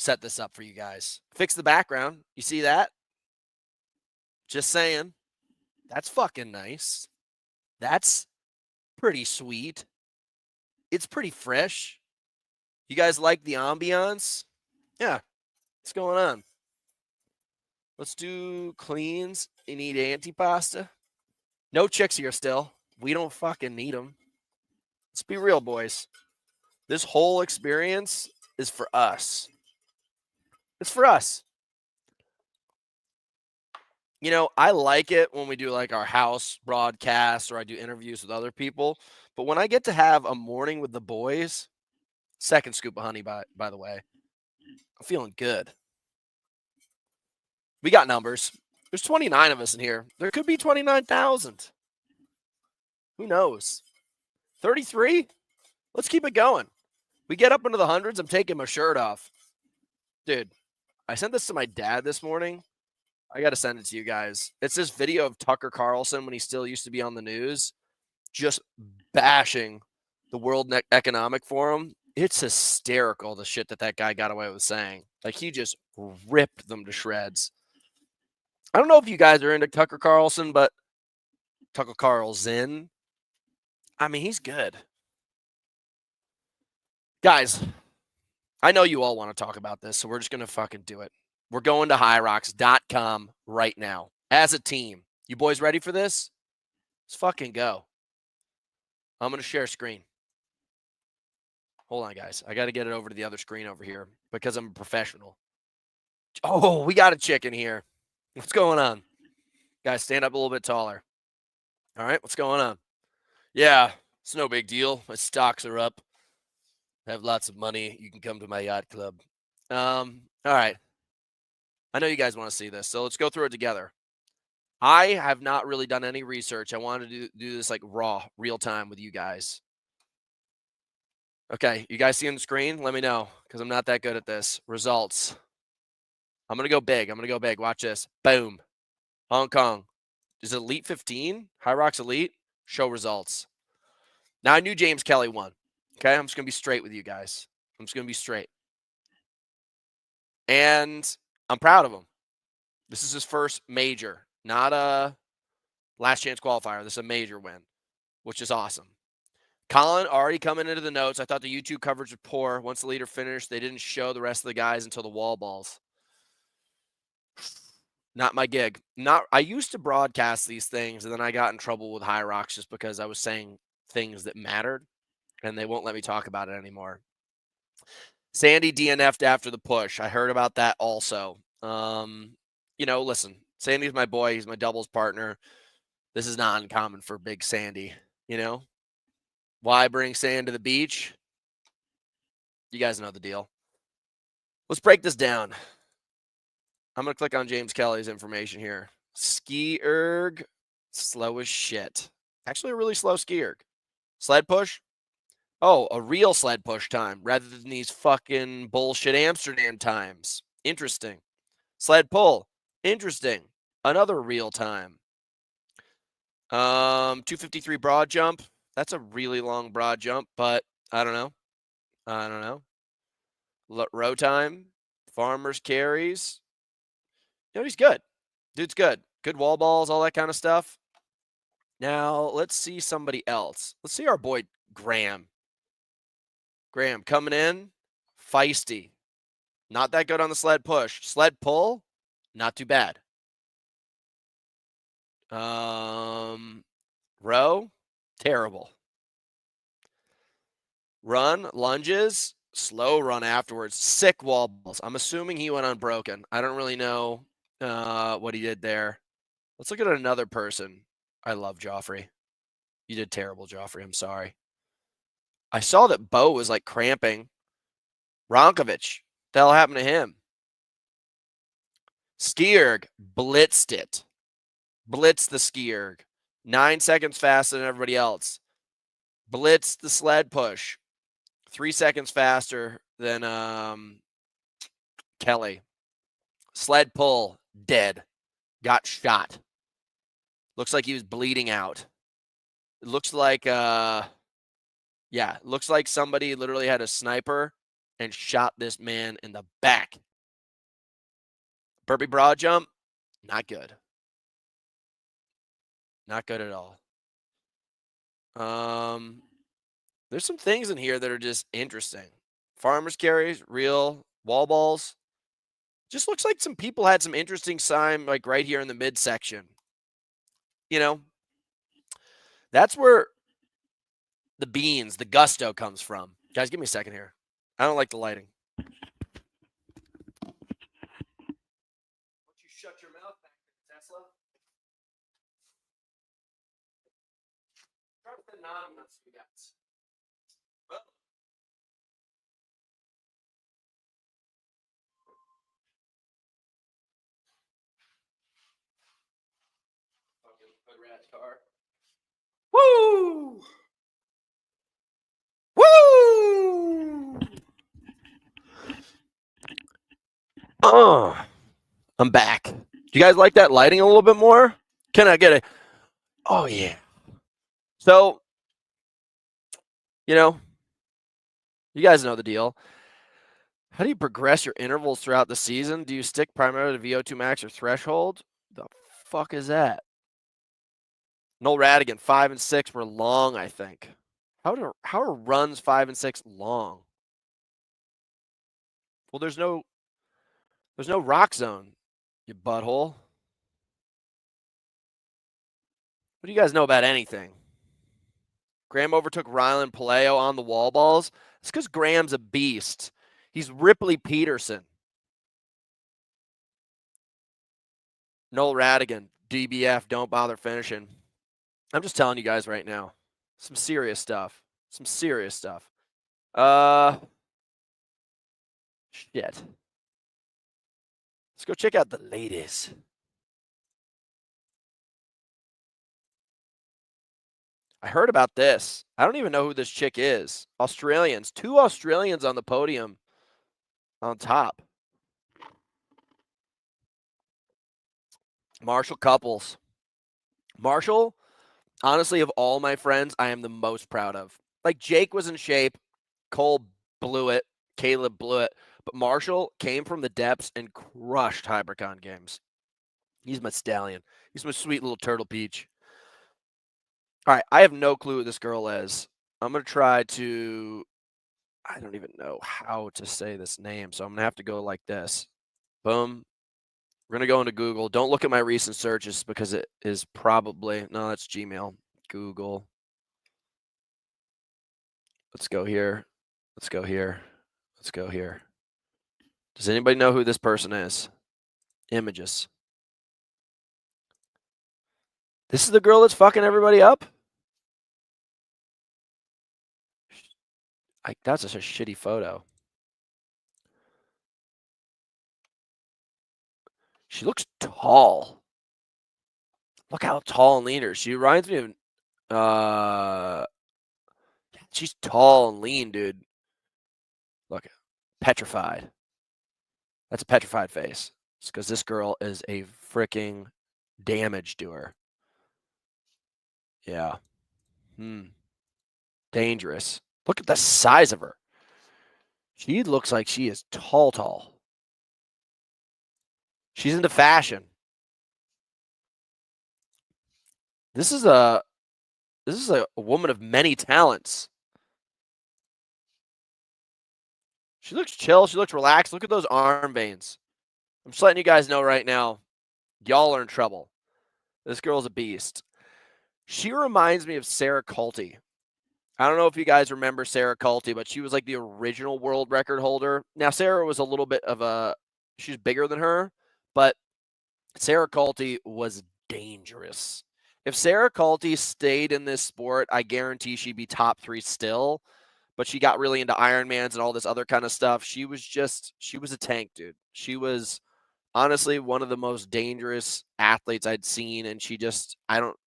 set this up for you guys. Fix the background. You see that? Just saying. That's fucking nice. That's pretty sweet. It's pretty fresh. You guys like the ambiance? Yeah. What's going on? Let's do cleans. You need antipasta? No chicks here still. We don't fucking need them. Let's be real, boys. This whole experience is for us. It's for us. You know, I like it when we do like our house broadcasts or I do interviews with other people. But when I get to have a morning with the boys, second scoop of honey, by the way, I'm feeling good. We got numbers. There's 29 of us in here. There could be 29,000. Who knows? 33? Let's keep it going. We get up into the hundreds. I'm taking my shirt off. Dude, I sent this to my dad this morning. I got to send it to you guys. It's this video of Tucker Carlson when he still used to be on the news, just bashing the World Economic Forum. It's hysterical, the shit that guy got away with saying. Like, he just ripped them to shreds. I don't know if you guys are into Tucker Carlson, but Tucker Carlson, I mean, he's good. Guys, I know you all want to talk about this, so we're just going to fucking do it. We're going to Hyrox.com right now as a team. You boys ready for this? Let's fucking go. I'm going to share screen. Hold on, guys. I got to get it over to the other screen over here because I'm a professional. Oh, we got a chicken here. What's going on? Guys, stand up a little bit taller. All right, what's going on? Yeah, it's no big deal. My stocks are up. I have lots of money. You can come to my yacht club. All right. I know you guys want to see this, so let's go through it together. I have not really done any research. I wanted to do this like raw, real time with you guys. Okay, you guys see on the screen? Let me know because I'm not that good at this. Results. I'm going to go big. Watch this. Boom. Hong Kong. Is it Elite 15? Hyrox Elite? Show results. Now, I knew James Kelly won. Okay, I'm just going to be straight with you guys. I'm just going to be straight. And I'm proud of him. This is his first major, not a last chance qualifier. This is a major win, which is awesome. Colin already coming into the notes. I thought the YouTube coverage was poor. Once the leader finished, they didn't show the rest of the guys until the wall balls. Not my gig. I used to broadcast these things, and then I got in trouble with Hyrox just because I was saying things that mattered, and they won't let me talk about it anymore. Sandy DNF'd after the push. I heard about that also. You know, listen, Sandy's my boy. He's my doubles partner. This is not uncommon for Big Sandy, you know? Why bring sand to the beach? You guys know the deal. Let's break this down. I'm going to click on James Kelly's information here. Ski erg, slow as shit. Actually, a really slow ski erg. Sled push? Oh, a real sled push time rather than these fucking bullshit Amsterdam times. Interesting. Sled pull. Interesting. Another real time. 253 broad jump. That's a really long broad jump, but I don't know. Row time. Farmers carries. You know, he's good. Dude's good. Good wall balls, all that kind of stuff. Now, let's see somebody else. Let's see our boy Graham. Graham coming in. Feisty. Not that good on the sled push. Sled pull, not too bad. Row, terrible. Run, lunges, slow run afterwards. Sick wall balls. I'm assuming he went unbroken. I don't really know what he did there. Let's look at another person. I love Joffrey. You did terrible, Joffrey. I'm sorry. I saw that Bo was like cramping. Ronkovich. What the hell happened to him? Skierg blitzed it. Blitzed the Skierg. 9 seconds faster than everybody else. Blitzed the sled push. 3 seconds faster than Kelly. Sled pull, dead. Got shot. Looks like he was bleeding out. It looks like, looks like somebody literally had a sniper and shot this man in the back. Burpee broad jump, not good. Not good at all. There's some things in here that are just interesting. Farmers carries, real wall balls. Just looks like some people had some interesting sign like right here in the midsection. You know, that's where the beans, the gusto comes from. Guys, give me a second here. I don't like the lighting. Why don't you shut your mouth back, Tesla? Try to put anonymous, you guys. Well, fucking hood rat car. Woo! Woo! Oh, I'm back. Do you guys like that lighting a little bit more? Can I get it? Oh, yeah. So, you guys know the deal. How do you progress your intervals throughout the season? Do you stick primarily to VO2 max or threshold? The fuck is that? Noel Radigan, 5 and 6 were long, I think. How are runs 5 and 6 long? Well, there's no rock zone, you butthole. What do you guys know about anything? Graham overtook Rylan Paleo on the wall balls. It's because Graham's a beast. He's Ripley Peterson. Noel Radigan, DBF, don't bother finishing. I'm just telling you guys right now. Some serious stuff. Some serious stuff. Shit. Let's go check out the ladies. I heard about this. I don't even know who this chick is. Australians. 2 Australians on the podium on top. Marshall Couples. Marshall, honestly, of all my friends, I am the most proud of. Like, Jake was in shape. Cole blew it. Caleb blew it. But Marshall came from the depths and crushed Hypercon games. He's my stallion. He's my sweet little turtle peach. All right, I have no clue who this girl is. I'm going to try to, I don't even know how to say this name, so I'm going to have to go like this. Boom. We're going to go into Google. Don't look at my recent searches because it is probably, no, that's Gmail. Google. Let's go here. Let's go here. Let's go here. Does anybody know who this person is? Images. This is the girl that's fucking everybody up? That's just a shitty photo. She looks tall. Look how tall and lean her. She reminds me of she's tall and lean, dude. Look, petrified. That's a petrified face. It's because this girl is a freaking damage doer. Yeah. Dangerous. Look at the size of her. She looks like she is tall. She's into fashion. This is a woman of many talents. She looks chill. She looks relaxed. Look at those arm veins. I'm just letting you guys know right now, y'all are in trouble. This girl's a beast. She reminds me of Sarah Culte. I don't know if you guys remember Sarah Culte, but she was like the original world record holder. Now, Sarah was a little bit of she's bigger than her, but Sarah Culte was dangerous. If Sarah Culte stayed in this sport, I guarantee she'd be top 3 still. But she got really into Ironmans and all this other kind of stuff. She was a tank, dude. She was honestly one of the most dangerous athletes I'd seen. And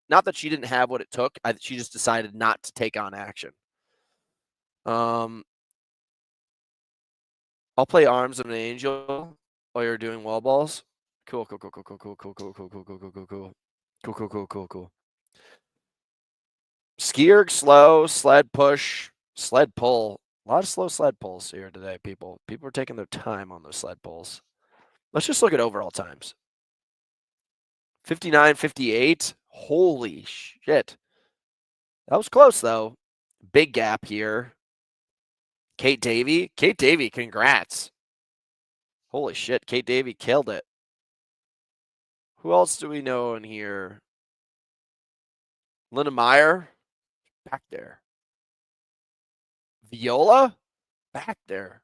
not that she didn't have what it took. She just decided not to take on action. I'll play Arms of an Angel while you're doing wall balls. Cool. Ski erg slow, sled push, sled pull. A lot of slow sled pulls here today, people. People are taking their time on those sled pulls. Let's just look at overall times. 59:58. Holy shit. That was close, though. Big gap here. Kate Davey. Kate Davey, congrats. Holy shit. Kate Davey killed it. Who else do we know in here? Linda Meyer. Back there. Viola. Back there.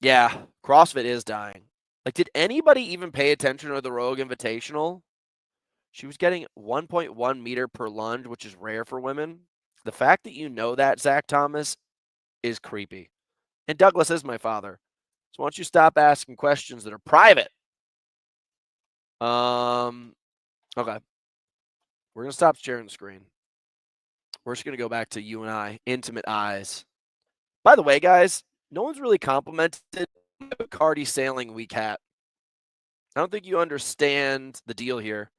Yeah, CrossFit is dying. Like, did anybody even pay attention to the Rogue Invitational? She was getting 1.1 meter per lunge, which is rare for women. The fact that you know that, Zach Thomas, is creepy. And Douglas is my father. So why don't you stop asking questions that are private? Okay. We're going to stop sharing the screen. We're just going to go back to you and I, intimate eyes. By the way, guys, no one's really complimented Bacardi Sailing Week hat. I don't think you understand the deal here.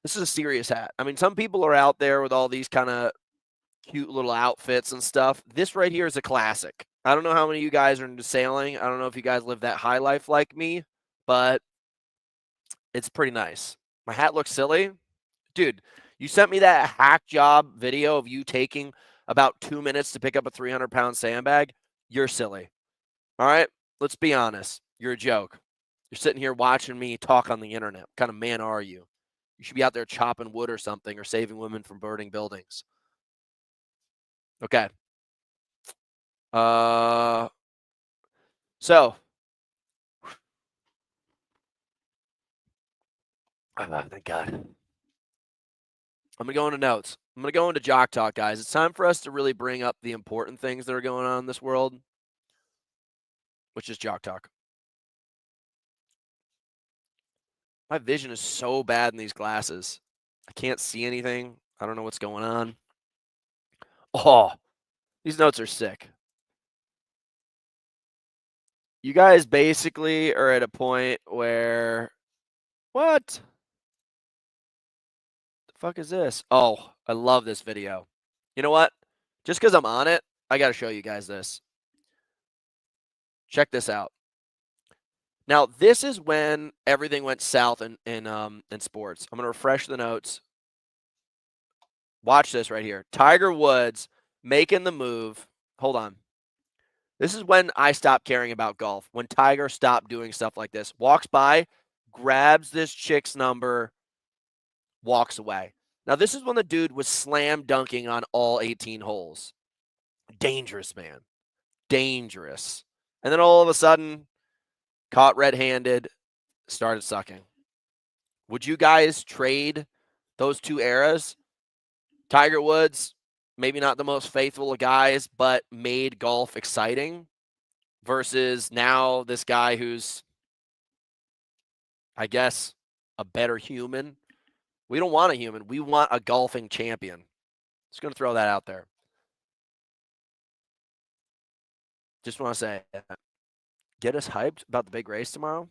This is a serious hat. I mean, some people are out there with all these kind of cute little outfits and stuff. This right here is a classic. I don't know how many of you guys are into sailing. I don't know if you guys live that high life like me, but it's pretty nice. My hat looks silly. Dude, you sent me that hack job video of you taking about 2 minutes to pick up a 300-pound sandbag. You're silly. All right? Let's be honest. You're a joke. You're sitting here watching me talk on the internet. What kind of man are you? You should be out there chopping wood or something or saving women from burning buildings. Okay. So, thank God. I'm going to go into notes. I'm going to go into Jock Talk, guys. It's time for us to really bring up the important things that are going on in this world, which is Jock Talk. My vision is so bad in these glasses. I can't see anything. I don't know what's going on. Oh, these notes are sick. You guys basically are at a point where, what the fuck is this? Oh, I love this video. You know what? Just because I'm on it, I got to show you guys this. Check this out. Now, this is when everything went south in sports. I'm going to refresh the notes. Watch this right here. Tiger Woods making the move. Hold on. This is when I stopped caring about golf. When Tiger stopped doing stuff like this. Walks by, grabs this chick's number, walks away. Now, this is when the dude was slam dunking on all 18 holes. Dangerous, man. Dangerous. And then all of a sudden, caught red-handed, started sucking. Would you guys trade those two eras? Tiger Woods, maybe not the most faithful of guys, but made golf exciting, versus now this guy who's, I guess, a better human. We don't want a human. We want a golfing champion. Just going to throw that out there. Just want to say, get us hyped about the big race tomorrow.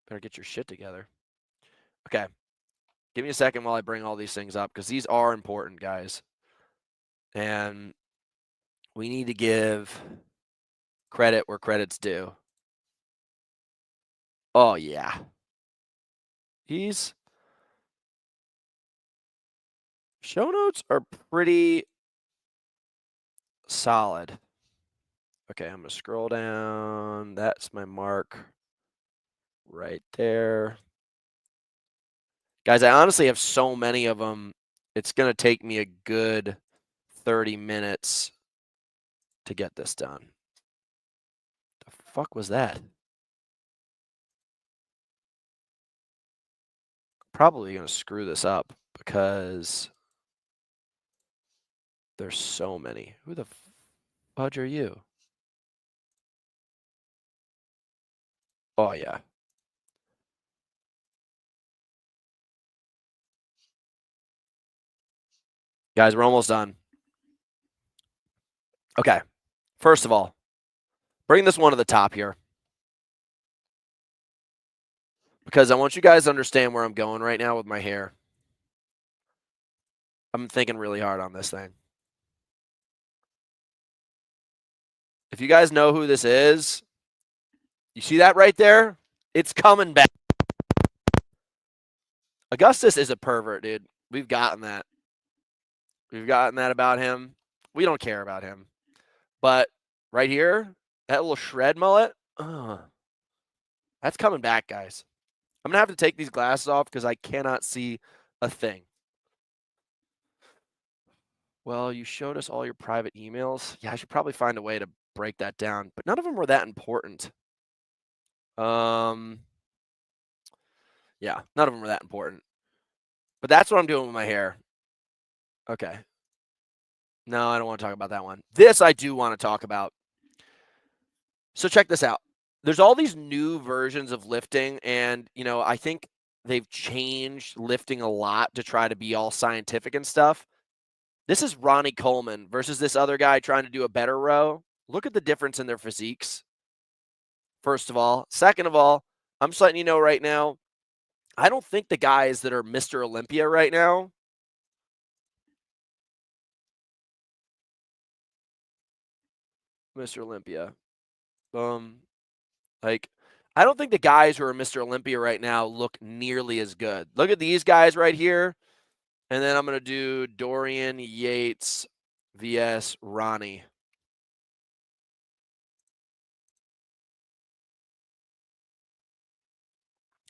Better get your shit together. Okay. Give me a second while I bring all these things up, because these are important, guys. And we need to give credit where credit's due. Oh, yeah. These show notes are pretty solid. Okay, I'm going to scroll down. That's my mark right there. Guys, I honestly have so many of them. It's going to take me a good 30 minutes to get this done. The fuck was that? Probably going to screw this up because there's so many. Who the fudge are you? Oh, yeah. Guys, we're almost done. Okay. First of all, bring this one to the top here, because I want you guys to understand where I'm going right now with my hair. I'm thinking really hard on this thing. If you guys know who this is, you see that right there? It's coming back. Augustus is a pervert, dude. We've gotten that. We've gotten that about him. We don't care about him. But right here, that little shred mullet, that's coming back, guys. I'm going to have to take these glasses off because I cannot see a thing. Well, you showed us all your private emails. Yeah, I should probably find a way to break that down, but none of them were that important. Yeah, none of them were that important. But that's what I'm doing with my hair. Okay. No, I don't want to talk about that one. This I do want to talk about. So check this out. There's all these new versions of lifting, and I think they've changed lifting a lot to try to be all scientific and stuff. This is Ronnie Coleman versus this other guy trying to do a better row. Look at the difference in their physiques. First of all. Second of all, I'm just letting you know right now, I don't think the guys that are Mr. Olympia right now. Mr. Olympia. Like, I don't think the guys who are Mr. Olympia right now look nearly as good. Look at these guys right here. And then I'm going to do Dorian Yates vs. Ronnie.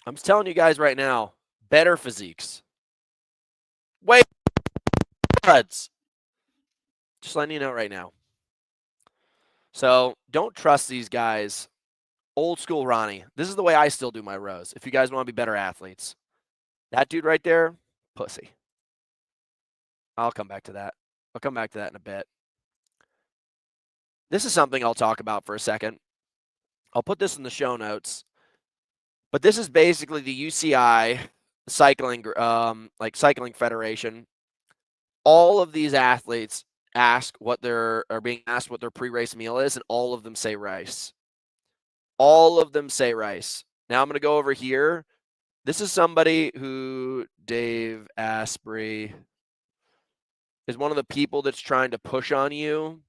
I'm just telling you guys right now, better physiques. Wait, buds. Just letting you know right now. So don't trust these guys. Old school Ronnie. This is the way I still do my rows. If you guys want to be better athletes. That dude right there, pussy. I'll come back to that. I'll come back to that in a bit. This is something I'll talk about for a second. I'll put this in the show notes. But this is basically the UCI cycling, cycling federation. All of these athletes are being asked what their pre-race meal is, and all of them say rice. All of them say rice. Now I'm going to go over here. This is somebody who Dave Asprey is one of the people that's trying to push on you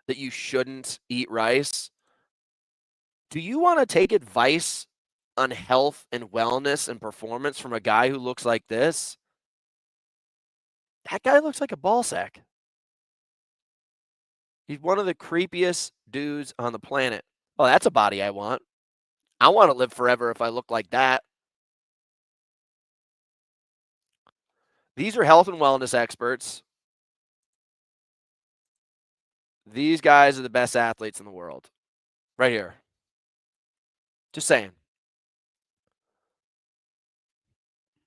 that you shouldn't eat rice. Do you want to take advice on health and wellness and performance from a guy who looks like this? That guy looks like a ball sack. He's one of the creepiest dudes on the planet. Oh, that's a body I want. I want to live forever if I look like that. These are health and wellness experts. These guys are the best athletes in the world. Right here. Just saying.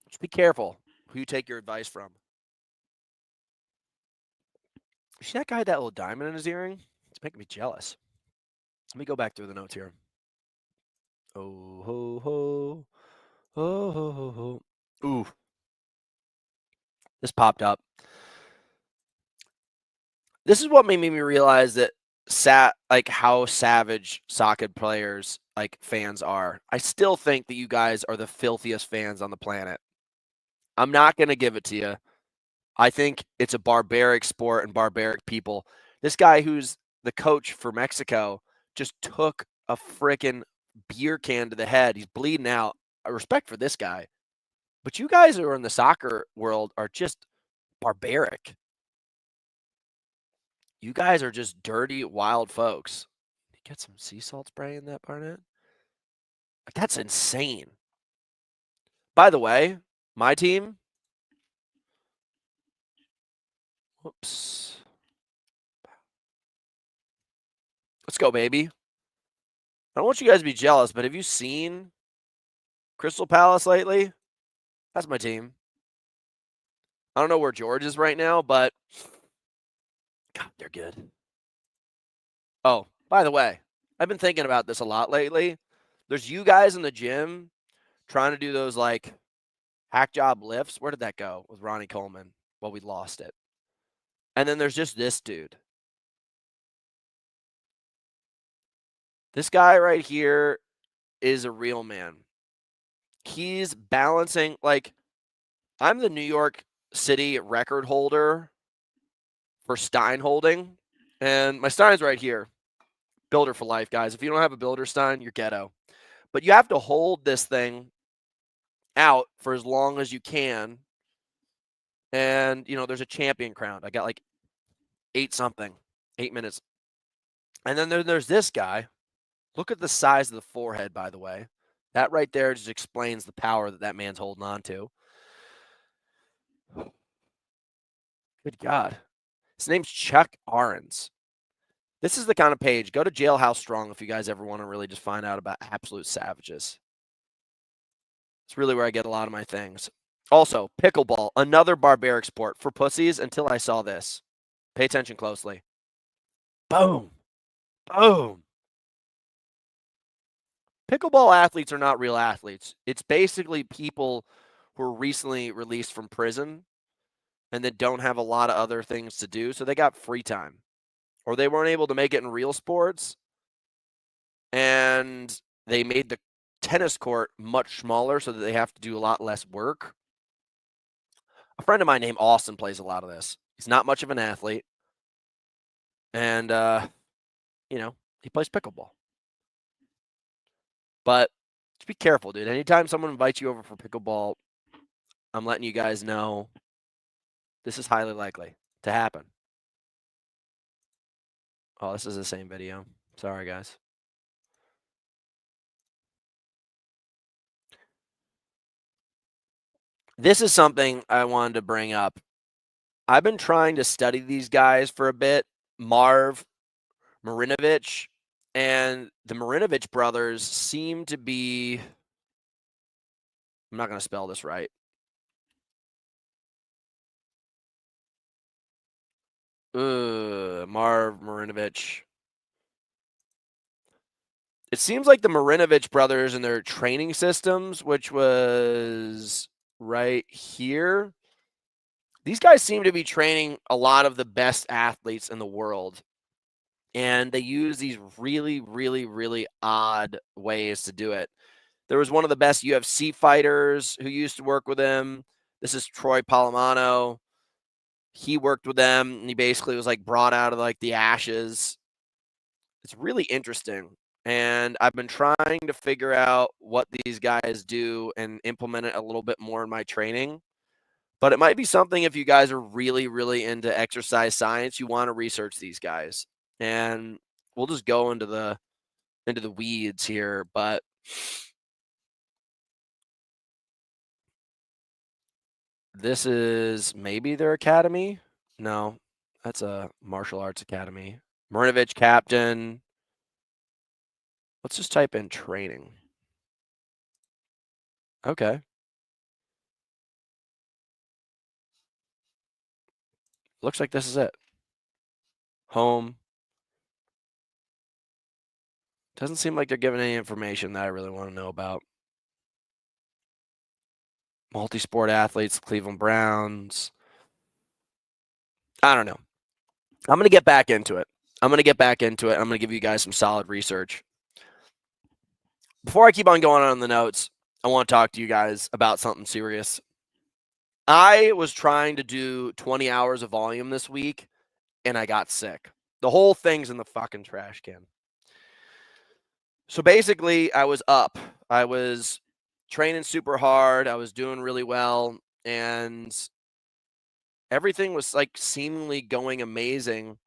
Just be careful who you take your advice from. You see that guy with that little diamond in his earring? It's making me jealous. Let me go back through the notes here. Oh, ho, ho. Oh, ho, ho, ho. Ooh. This popped up. This is what made me realize that how savage soccer players fans are. I still think that you guys are the filthiest fans on the planet. I'm not going to give it to you. I think it's a barbaric sport and barbaric people. This guy who's the coach for Mexico just took a freaking beer can to the head. He's bleeding out. I respect for this guy. But you guys who are in the soccer world are just barbaric. You guys are just dirty, wild folks. Get some sea salt spray in that, Barnett? That's insane. By the way, my team. Whoops. Let's go, baby. I don't want you guys to be jealous, but have you seen Crystal Palace lately? That's my team. I don't know where George is right now, but God, they're good. Oh, by the way, I've been thinking about this a lot lately. There's you guys in the gym trying to do those hack job lifts. Where did that go with Ronnie Coleman? Well, we lost it. And then there's just this dude. This guy right here is a real man. He's balancing, I'm the New York City record holder for Stein holding, and my Stein's right here. Builder for life, guys. If you don't have a builder sign, you're ghetto. But you have to hold this thing out for as long as you can. And, there's a champion crown. I got like 8 minutes. And then there's this guy. Look at the size of the forehead, by the way. That right there just explains the power that man's holding on to. Good God. His name's Chuck Arens. This is the kind of page. Go to Jailhouse Strong if you guys ever want to really just find out about absolute savages. It's really where I get a lot of my things. Also, pickleball, another barbaric sport for pussies until I saw this. Pay attention closely. Boom. Boom. Pickleball athletes are not real athletes. It's basically people who were recently released from prison and then don't have a lot of other things to do, so they got free time. Or they weren't able to make it in real sports, and they made the tennis court much smaller so that they have to do a lot less work. A friend of mine named Austin plays a lot of this. He's not much of an athlete, and, he plays pickleball. But just be careful, dude. Anytime someone invites you over for pickleball, I'm letting you guys know this is highly likely to happen. Oh, this is the same video. Sorry, guys. This is something I wanted to bring up. I've been trying to study these guys for a bit. Marv, Marinovich, and the Marinovich brothers seem to be. I'm not going to spell this right. Marv Marinovich. It seems like the Marinovich brothers and their training systems, which was right here. These guys seem to be training a lot of the best athletes in the world. And they use these really, really, really odd ways to do it. There was one of the best UFC fighters who used to work with him. This is Troy Palomano. He worked with them, and he basically was like brought out of like the ashes. It's really interesting. And I've been trying to figure out what these guys do and implement it a little bit more in my training. But it might be something if you guys are really, really into exercise science, you want to research these guys. And we'll just go into the weeds here, but this is maybe their academy. No, that's a martial arts academy. Marinovich captain. Let's just type in training. Okay. Looks like this is it. Home. Doesn't seem like they're giving any information that I really want to know about. Multi-sport athletes, Cleveland Browns. I don't know. I'm going to get back into it. I'm going to give you guys some solid research. Before I keep on going on the notes, I want to talk to you guys about something serious. I was trying to do 20 hours of volume this week, and I got sick. The whole thing's in the fucking trash can. So basically, I was up. I was training super hard. I was doing really well, and everything was like seemingly going amazing.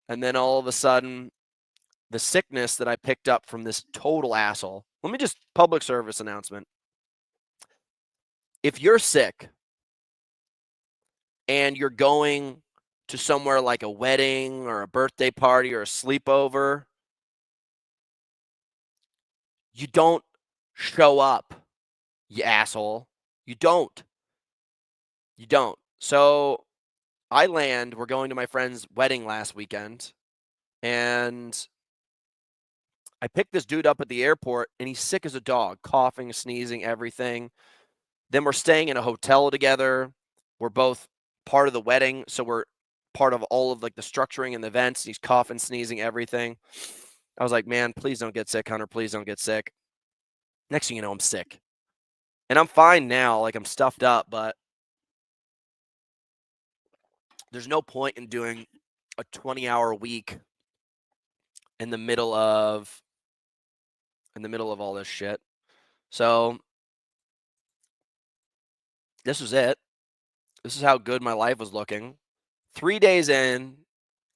And then all of a sudden, the sickness that I picked up from this total asshole. Let me just public service announcement. If you're sick and you're going to somewhere like a wedding or a birthday party or a sleepover, you don't show up, you asshole. You don't. You don't. So we're going to my friend's wedding last weekend, and I picked this dude up at the airport, and he's sick as a dog, coughing, sneezing, everything. Then we're staying in a hotel together. We're both part of the wedding, so we're part of all of like the structuring and the events. He's coughing, sneezing, everything. I was like, man, please don't get sick, Hunter. Please don't get sick. Next thing you know, I'm sick. And I'm fine now. Like, I'm stuffed up, but there's no point in doing a 20-hour week in the middle of all this shit. So this was it. This is how good my life was looking. 3 days in,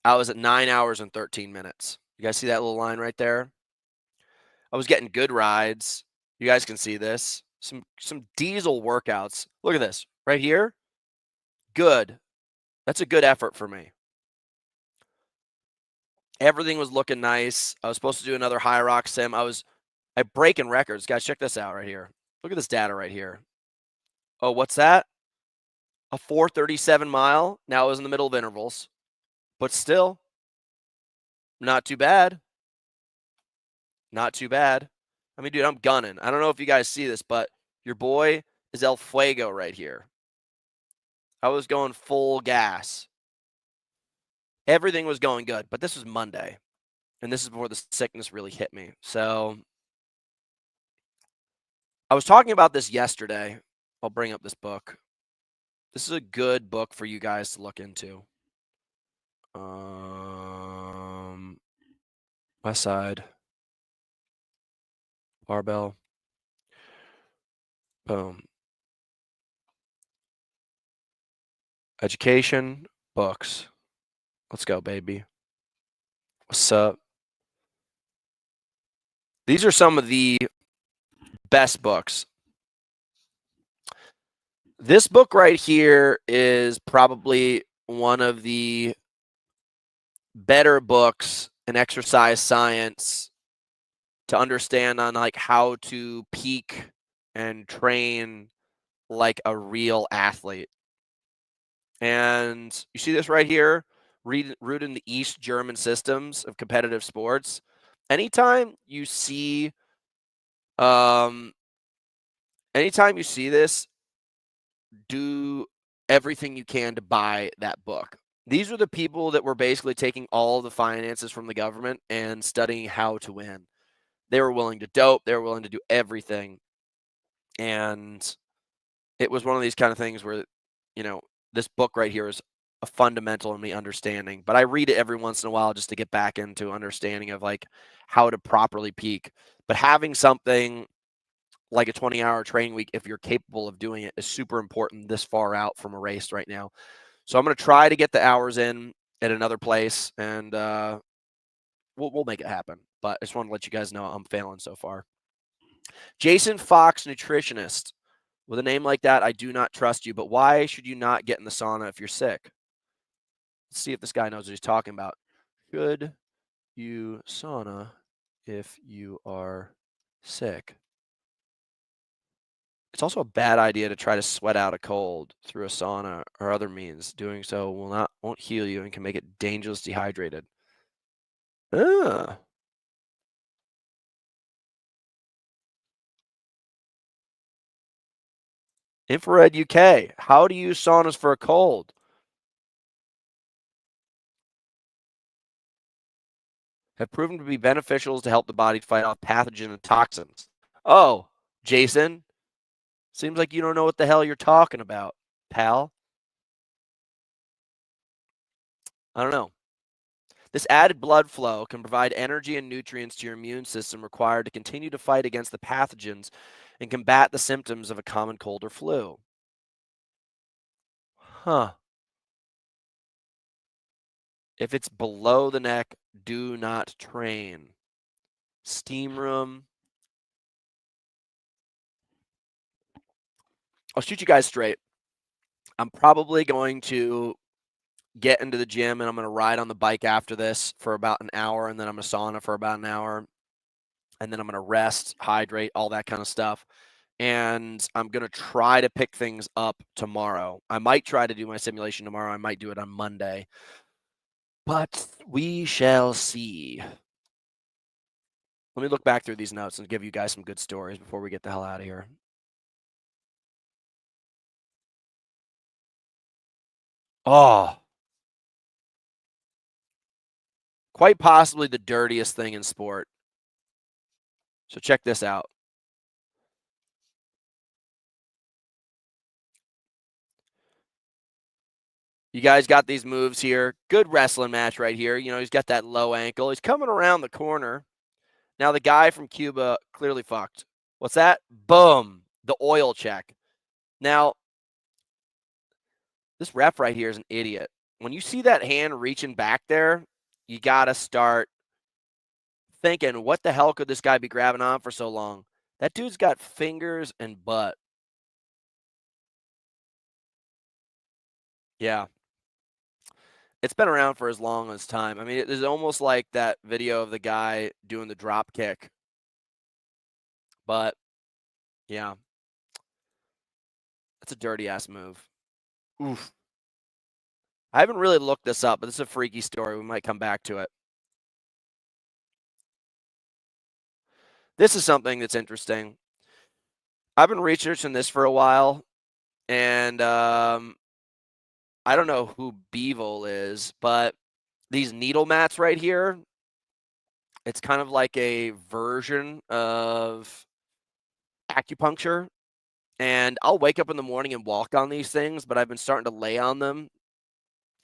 I was at 9 hours and 13 minutes. You guys see that little line right there? I was getting good rides. You guys can see this. Some diesel workouts. Look at this right here. Good. That's a good effort for me. Everything was looking nice. I was supposed to do another Hyrox sim. I breaking records. Guys, check this out right here. Look at this data right here. Oh, what's that? A 4:37 mile. Now it was in the middle of intervals, but still not too bad. Not too bad. I mean, dude, I'm gunning. I don't know if you guys see this, but your boy is El Fuego right here. I was going full gas. Everything was going good, but this was Monday, and this is before the sickness really hit me. So I was talking about this yesterday. I'll bring up this book. This is a good book for you guys to look into. West Side. Barbell. Boom. Education. Books. Let's go, baby. What's up? These are some of the best books. This book right here is probably one of the better books in exercise science to understand on like how to peak and train like a real athlete. And you see this right here, rooted in the East German systems of competitive sports. Anytime you see, um, anytime you see this, do everything you can to buy that book. These were the people that were basically taking all the finances from the government and studying how to win. They were willing to dope. They were willing to do everything. And it was one of these kind of things where, you know, this book right here is a fundamental in me understanding. But I read it every once in a while just to get back into understanding of like how to properly peak. But having something like a 20-hour training week, if you're capable of doing it, is super important this far out from a race right now. So I'm going to try to get the hours in at another place, and we'll make it happen. But I just want to let you guys know I'm failing so far. Jason Fox, nutritionist. With a name like that, I do not trust you. But why should you not get in the sauna if you're sick? Let's see if this guy knows what he's talking about. Should you sauna if you are sick? It's also a bad idea to try to sweat out a cold through a sauna or other means. Doing so won't heal you and can make it dangerously dehydrated. Ah. Infrared UK. How to use saunas for a cold. Have proven to be beneficial to help the body fight off pathogen and toxins. Oh, Jason, seems like you don't know what the hell you're talking about, pal. I don't know. This added blood flow can provide energy and nutrients to your immune system required to continue to fight against the pathogens and combat the symptoms of a common cold or flu. Huh. If it's below the neck, do not train. Steam room. I'll shoot you guys straight. I'm probably going to get into the gym and I'm going to ride on the bike after this for about an hour, and then I'm going to sauna for about an hour, and then I'm going to rest, hydrate, all that kind of stuff. And I'm going to try to pick things up tomorrow. I might try to do my simulation tomorrow. I might do it on Monday, but we shall see. Let me look back through these notes and give you guys some good stories before we get the hell out of here. Oh, quite possibly the dirtiest thing in sport. So check this out. You guys got these moves here. Good wrestling match right here. You know, he's got that low ankle. He's coming around the corner. Now the guy from Cuba clearly fucked. What's that? Boom. The oil check. Now, this ref right here is an idiot. When you see that hand reaching back there, you got to start thinking, what the hell could this guy be grabbing on for so long? That dude's got fingers and butt. Yeah. It's been around for as long as time. I mean, it is almost like that video of the guy doing the drop kick. But, yeah, that's a dirty ass move. Oof. I haven't really looked this up, but this is a freaky story. We might come back to it. This is something that's interesting. I've been researching this for a while, and I don't know who Bevel is, but these needle mats right here, it's kind of like a version of acupuncture. And I'll wake up in the morning and walk on these things, but I've been starting to lay on them,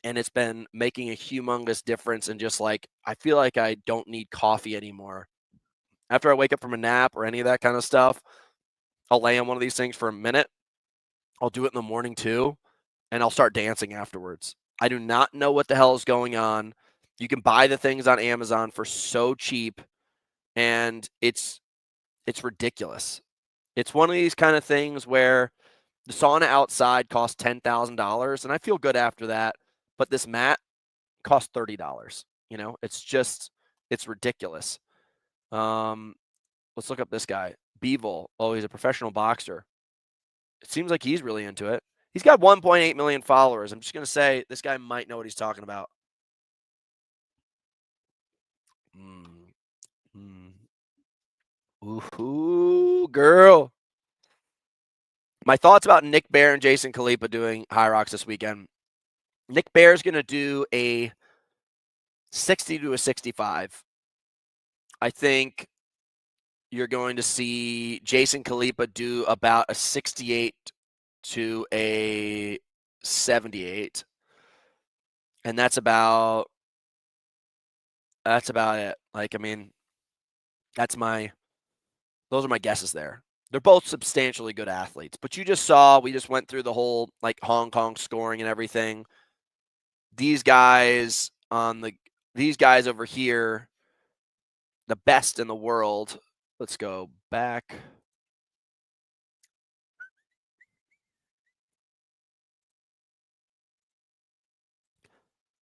and it's been making a humongous difference in just like, I feel like I don't need coffee anymore. After I wake up from a nap or any of that kind of stuff, I'll lay on one of these things for a minute. I'll do it in the morning too, and I'll start dancing afterwards. I do not know what the hell is going on. You can buy the things on Amazon for so cheap, and it's ridiculous. It's one of these kind of things where the sauna outside costs $10,000, and I feel good after that. But this mat costs $30. You know, it's ridiculous. Let's look up this guy, Bevel. Oh, he's a professional boxer. It seems like he's really into it. He's got 1.8 million followers. I'm just gonna say this guy might know what he's talking about. Mm, mm. Ooh, girl. My thoughts about Nick Bear and Jason Khalipa doing Hyrox this weekend. Nick Bear's going to do a 60 to a 65. I think you're going to see Jason Khalipa do about a 68 to a 78. And that's about it. Like, I mean, those are my guesses there. They're both substantially good athletes, but we just went through the whole like Hong Kong scoring and everything. These guys over here, the best in the world. Let's go back.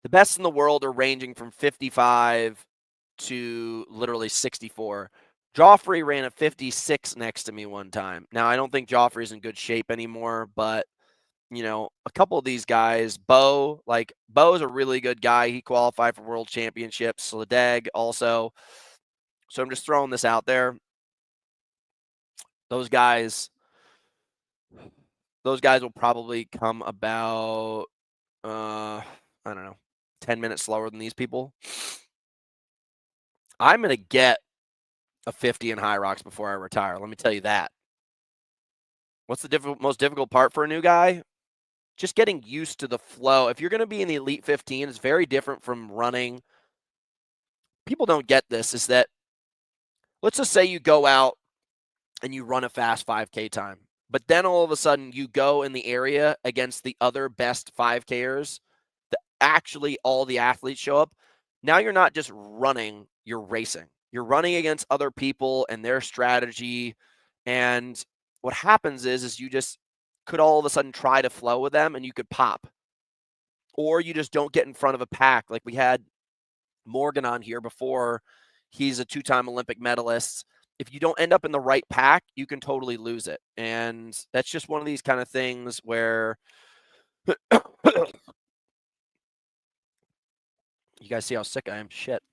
The best in the world are ranging from 55 to literally 64. Joffrey ran a 56 next to me one time. Now, I don't think Joffrey's in good shape anymore, but you know, a couple of these guys, Bo's a really good guy. He qualified for world championships. Sladeg also. So I'm just throwing this out there. Those guys will probably come about I don't know, 10 minutes slower than these people. I'm going to get a 50 in Hyrox before I retire. Let me tell you that. What's the most difficult part for a new guy? Just getting used to the flow. If you're going to be in the Elite 15, it's very different from running. People don't get this, is that let's just say you go out and you run a fast 5K time, but then all of a sudden you go in the area against the other best 5Kers. Actually, all the athletes show up. Now you're not just running, you're racing. You're running against other people and their strategy. And what happens is you just could all of a sudden try to flow with them and you could pop. Or you just don't get in front of a pack. Like we had Morgan on here before. He's a 2-time Olympic medalist. If you don't end up in the right pack, you can totally lose it. And that's just one of these kind of things where you guys see how sick I am? Shit.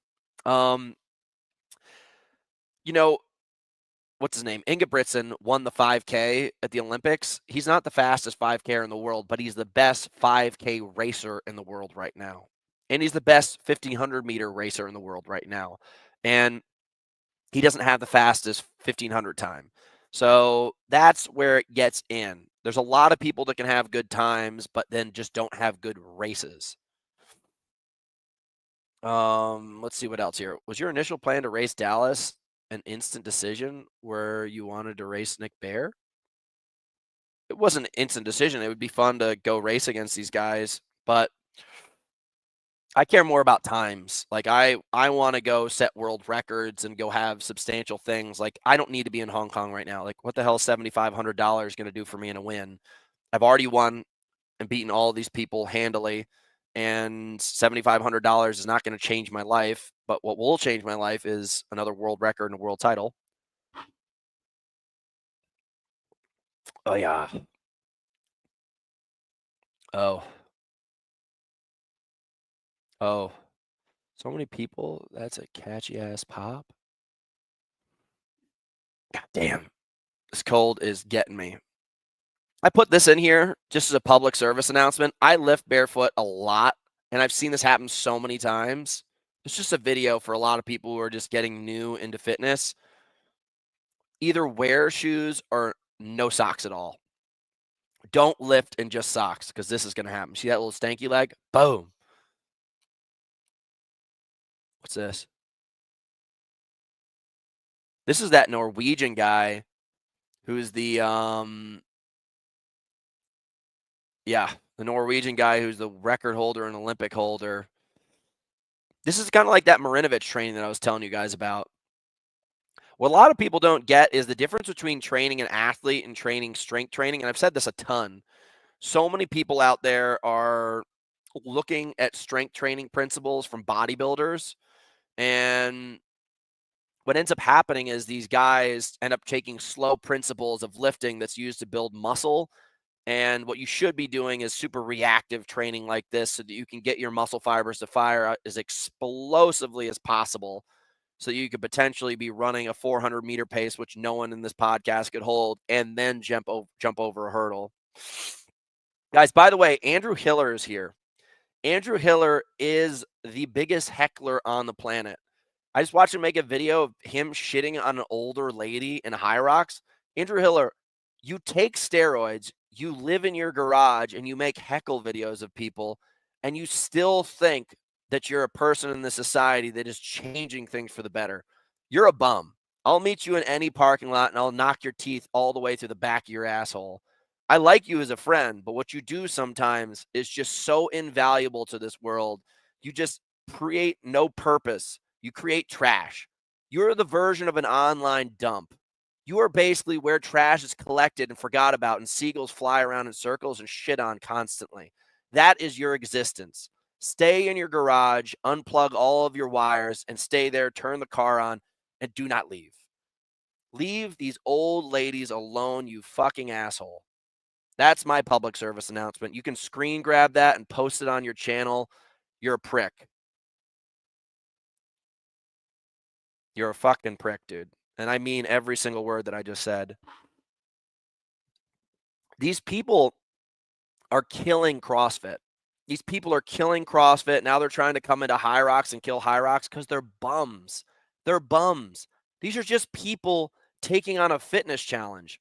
You know, what's his name? Ingebrigtsen won the 5K at the Olympics. He's not the fastest 5K in the world, but he's the best 5K racer in the world right now. And he's the best 1,500-meter racer in the world right now. And he doesn't have the fastest 1,500 time. So that's where it gets in. There's a lot of people that can have good times, but then just don't have good races. Let's see what else here. Was your initial plan to race Dallas an instant decision where you wanted to race Nick Bear? It wasn't an instant decision. It would be fun to go race against these guys, but I care more about times. Like I want to go set world records and go have substantial things. Like I don't need to be in Hong Kong right now. Like what the hell is $7,500 going to do for me in a win? I've already won and beaten all these people handily, and $7,500 is not going to change my life. But what will change my life is another world record and a world title. Oh yeah. Oh. Oh. So many people. That's a catchy ass pop. God damn. This cold is getting me. I put this in here just as a public service announcement. I lift barefoot a lot, and I've seen this happen so many times. It's just a video for a lot of people who are just getting new into fitness. Either wear shoes or no socks at all. Don't lift in just socks because this is going to happen. See that little stanky leg? Boom. What's this? This is that Norwegian guy who's the the Norwegian guy who's the record holder and Olympic holder. This is kind of like that Marinovich training that I was telling you guys about. What a lot of people don't get is the difference between training an athlete and training strength training. And I've said this a ton. So many people out there are looking at strength training principles from bodybuilders. And what ends up happening is these guys end up taking slow principles of lifting that's used to build muscle. And what you should be doing is super reactive training like this so that you can get your muscle fibers to fire as explosively as possible. So you could potentially be running a 400-meter pace, which no one in this podcast could hold, and then jump over a hurdle. Guys, by the way, Andrew Hiller is here. Andrew Hiller is the biggest heckler on the planet. I just watched him make a video of him shitting on an older lady in Hyrox. Andrew Hiller, you take steroids, you live in your garage, and you make heckle videos of people, and you still think that you're a person in the society that is changing things for the better. You're a bum. I'll meet you in any parking lot, and I'll knock your teeth all the way through the back of your asshole. I like you as a friend, but what you do sometimes is just so invaluable to this world. You just create no purpose. You create trash. You're the version of an online dump. You are basically where trash is collected and forgot about, and seagulls fly around in circles and shit on constantly. That is your existence. Stay in your garage, unplug all of your wires, and stay there, turn the car on, and do not leave. Leave these old ladies alone, you fucking asshole. That's my public service announcement. You can screen grab that and post it on your channel. You're a prick. You're a fucking prick, dude. And I mean every single word that I just said. These people are killing CrossFit. These people are killing CrossFit. Now they're trying to come into Hyrox and kill Hyrox because they're bums. They're bums. These are just people taking on a fitness challenge.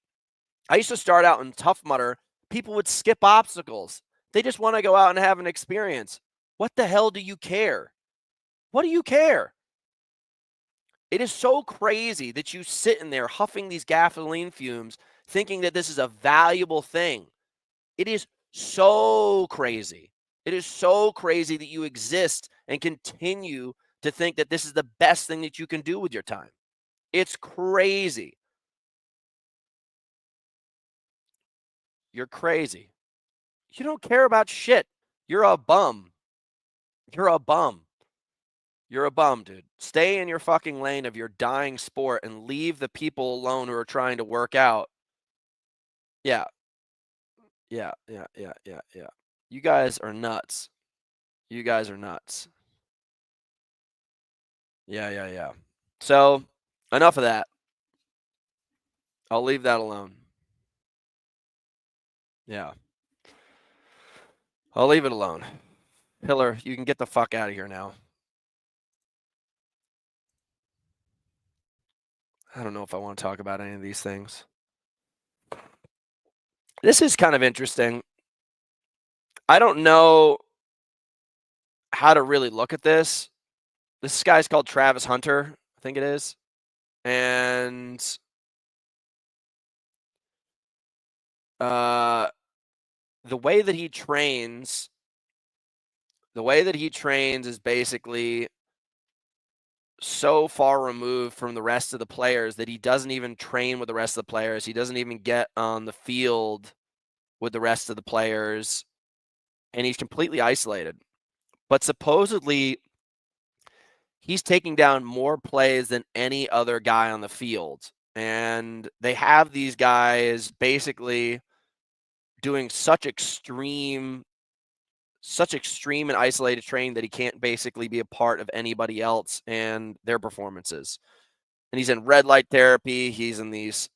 I used to start out in Tough Mudder. People would skip obstacles. They just want to go out and have an experience. What the hell do you care? What do you care? It is so crazy that you sit in there huffing these gasoline fumes thinking that this is a valuable thing. It is so crazy. It is so crazy that you exist and continue to think that this is the best thing that you can do with your time. It's crazy. You're crazy. You don't care about shit. You're a bum. You're a bum. You're a bum, dude. Stay in your fucking lane of your dying sport and leave the people alone who are trying to work out. Yeah. Yeah. You guys are nuts. You guys are nuts. Yeah. So, enough of that. I'll leave that alone. Yeah. I'll leave it alone. Hiller, you can get the fuck out of here now. I don't know if I want to talk about any of these things. This is kind of interesting. I don't know how to really look at this. This guy's called Travis Hunter, I think it is. And the way that he trains, is basically so far removed from the rest of the players that he doesn't even train with the rest of the players. He doesn't even get on the field with the rest of the players, and he's completely isolated. But supposedly, he's taking down more plays than any other guy on the field. And they have these guys basically doing such extreme and isolated training that he can't basically be a part of anybody else and their performances. And he's in red light therapy. He's in these,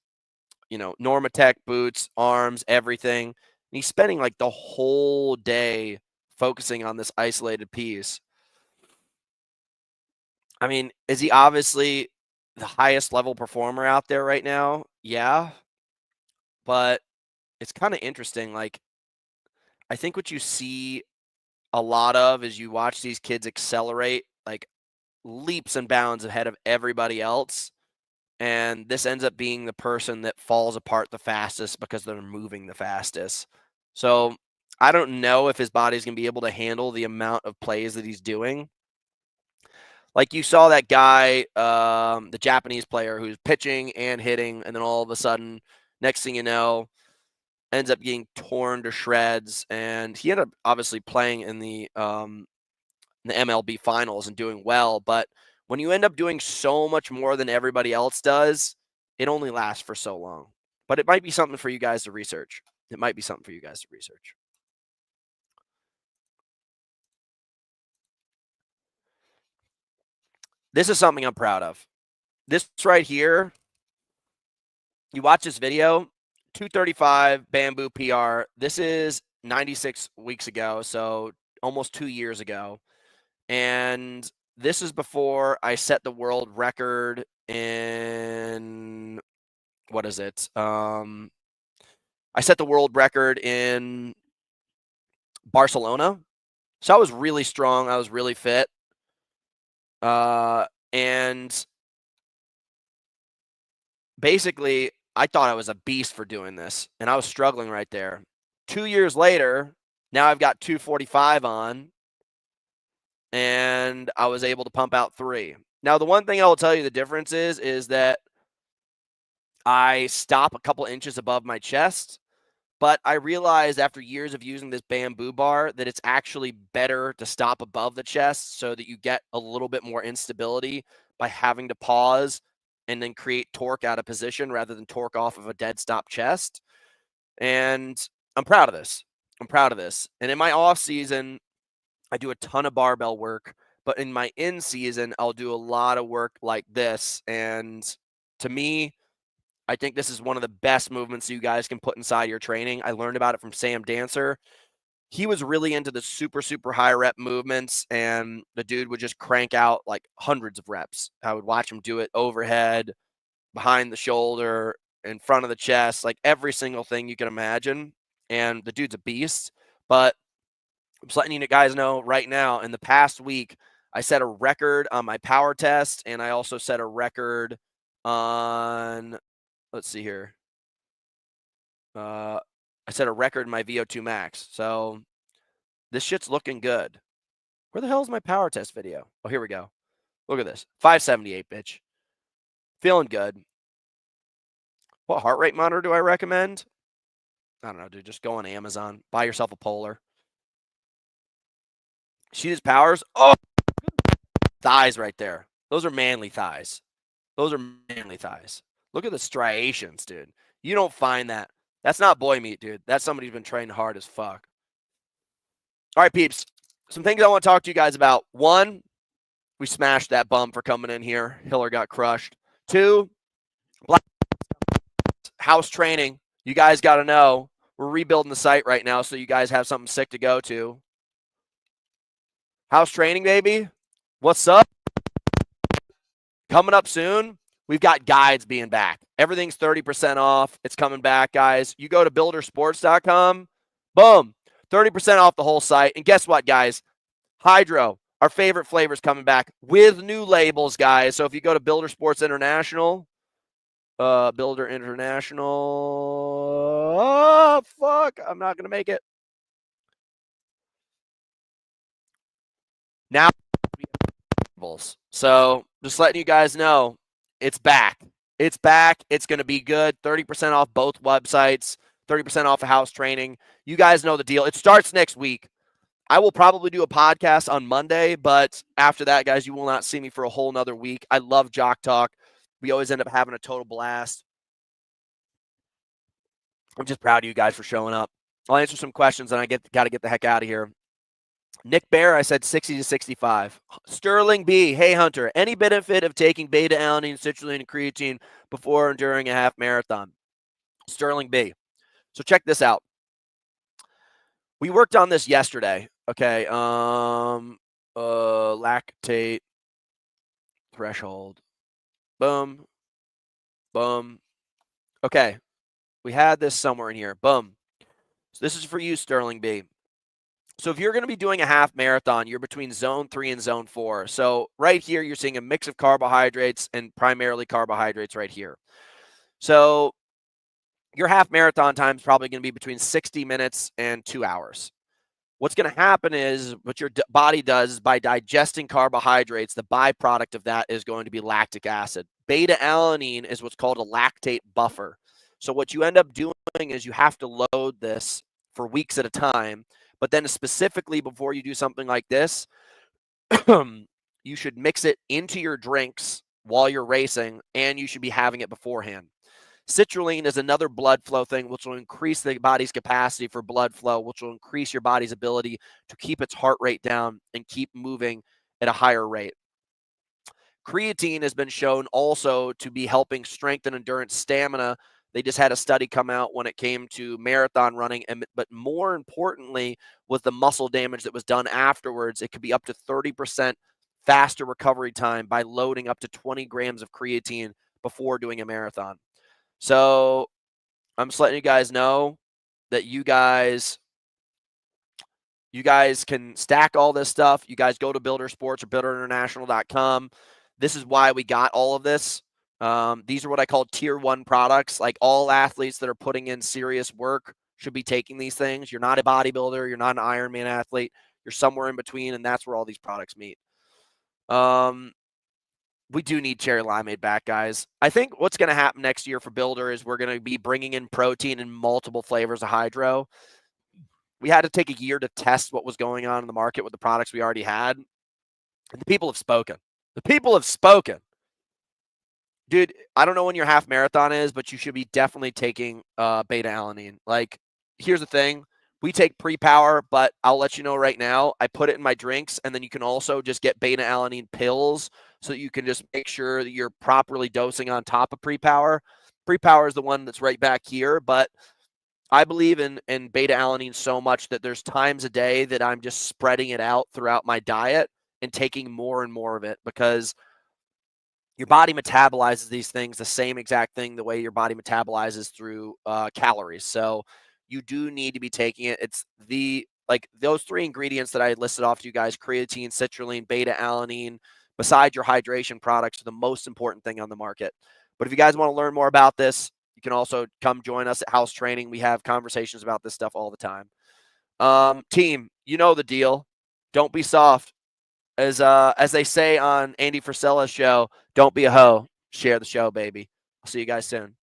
Normatec boots, arms, everything. And he's spending like the whole day focusing on this isolated piece. I mean, is he obviously the highest level performer out there right now? Yeah. But it's kind of interesting. Like, I think what you see a lot of is you watch these kids accelerate like leaps and bounds ahead of everybody else. And this ends up being the person that falls apart the fastest because they're moving the fastest. So I don't know if his body's going to be able to handle the amount of plays that he's doing. Like you saw that guy, the Japanese player who's pitching and hitting, and then all of a sudden, next thing you know, ends up getting torn to shreds. And he ended up obviously playing in the MLB finals and doing well. But when you end up doing so much more than everybody else does, it only lasts for so long. But it might be something for you guys to research. This is something I'm proud of. This right here, you watch this video, 235 bamboo PR. This is 96 weeks ago, so almost 2 years ago. And this is before I set the world record in what is it? I set the world record in Barcelona. So I was really strong. I was really fit. And basically, I thought I was a beast for doing this, and I was struggling right there. 2 years later, now I've got 245 on, and I was able to pump out 3. Now, the one thing I will tell you the difference is that I stop a couple inches above my chest, but I realized after years of using this bamboo bar that it's actually better to stop above the chest so that you get a little bit more instability by having to pause and then create torque out of position rather than torque off of a dead stop chest. And I'm proud of this. And in my off season, I do a ton of barbell work, but in my in season, I'll do a lot of work like this. And to me, I think this is one of the best movements you guys can put inside your training. I learned about it from Sam Dancer. He was really into the super, super high rep movements, and the dude would just crank out like hundreds of reps. I would watch him do it overhead, behind the shoulder, in front of the chest, like every single thing you can imagine. And the dude's a beast. But I'm just letting you guys know right now, in the past week, I set a record on my power test, and I also set a record on, let's see here. I set a record in my VO2 max. So this shit's looking good. Where the hell is my power test video? Oh, here we go. Look at this. 578, bitch. Feeling good. What heart rate monitor do I recommend? I don't know, dude. Just go on Amazon. Buy yourself a Polar. See his powers? Oh, thighs right there. Those are manly thighs. Look at the striations, dude. You don't find that. That's not boy meat, dude. That's somebody who's been training hard as fuck. All right, peeps. Some things I want to talk to you guys about. 1, we smashed that bum for coming in here. Hiller got crushed. 2, house training. You guys got to know. We're rebuilding the site right now, so you guys have something sick to go to. House training, baby. What's up? Coming up soon. we've got guides being back. Everything's 30% off. It's coming back, guys. You go to buildersports.com, boom, 30% off the whole site. And guess what, guys? Hydro, our favorite flavors coming back with new labels, guys. So if you go to Builder Sports International, Builder International, oh, fuck, I'm not going to make it. Now, so just letting you guys know, it's back. It's back. It's going to be good. 30% off both websites, 30% off of house training. You guys know the deal. It starts next week. I will probably do a podcast on Monday, but after that, guys, you will not see me for a whole nother week. I love Jock Talk. We always end up having a total blast. I'm just proud of you guys for showing up. I'll answer some questions, and I got to get the heck out of here. Nick Bear, I said 60 to 65. Sterling B, hey Hunter, any benefit of taking beta-alanine, citrulline, and creatine before and during a half marathon? Sterling B. So check this out. We worked on this yesterday. Okay. Lactate threshold. Boom. Boom. Okay. We had this somewhere in here. Boom. So this is for you, Sterling B. So if you're going to be doing a half marathon, you're between zone 3 and zone 4. So right here, you're seeing a mix of carbohydrates and primarily carbohydrates right here. So your half marathon time is probably going to be between 60 minutes and 2 hours. What's going to happen is what your body does by digesting carbohydrates, the byproduct of that is going to be lactic acid. Beta-alanine is what's called a lactate buffer. So what you end up doing is you have to load this for weeks at a time, but then specifically before you do something like this, you should mix it into your drinks while you're racing, and you should be having it beforehand. Citrulline is another blood flow thing, which will increase the body's capacity for blood flow, which will increase your body's ability to keep its heart rate down and keep moving at a higher rate. Creatine has been shown also to be helping strengthen endurance stamina. They just had a study come out when it came to marathon running, but more importantly, with the muscle damage that was done afterwards, it could be up to 30% faster recovery time by loading up to 20 grams of creatine before doing a marathon. So I'm just letting you guys know that you guys can stack all this stuff. You guys go to Builder Sports or builderinternational.com. This is why we got all of this. These are what I call tier 1 products. Like all athletes that are putting in serious work should be taking these things. You're not a bodybuilder. You're not an Ironman athlete. You're somewhere in between, and that's where all these products meet. We do need cherry limeade back, guys. I think what's going to happen next year for Builder is we're going to be bringing in protein in multiple flavors of hydro. We had to take a year to test what was going on in the market with the products we already had. And the people have spoken. The people have spoken. Dude, I don't know when your half marathon is, but you should be definitely taking beta-alanine. Like, here's the thing. We take pre-power, but I'll let you know right now, I put it in my drinks, and then you can also just get beta-alanine pills so that you can just make sure that you're properly dosing on top of pre-power. Pre-power is the one that's right back here, but I believe in beta-alanine so much that there's times a day that I'm just spreading it out throughout my diet and taking more and more of it because your body metabolizes these things the same exact thing the way your body metabolizes through calories. So you do need to be taking it. It's those 3 ingredients that I listed off to you guys, creatine, citrulline, beta-alanine, besides your hydration products, are the most important thing on the market. But if you guys want to learn more about this, you can also come join us at House Training. We have conversations about this stuff all the time. Team, you know the deal. Don't be soft. As they say on Andy Frisella's show, don't be a hoe. Share the show, baby. I'll see you guys soon.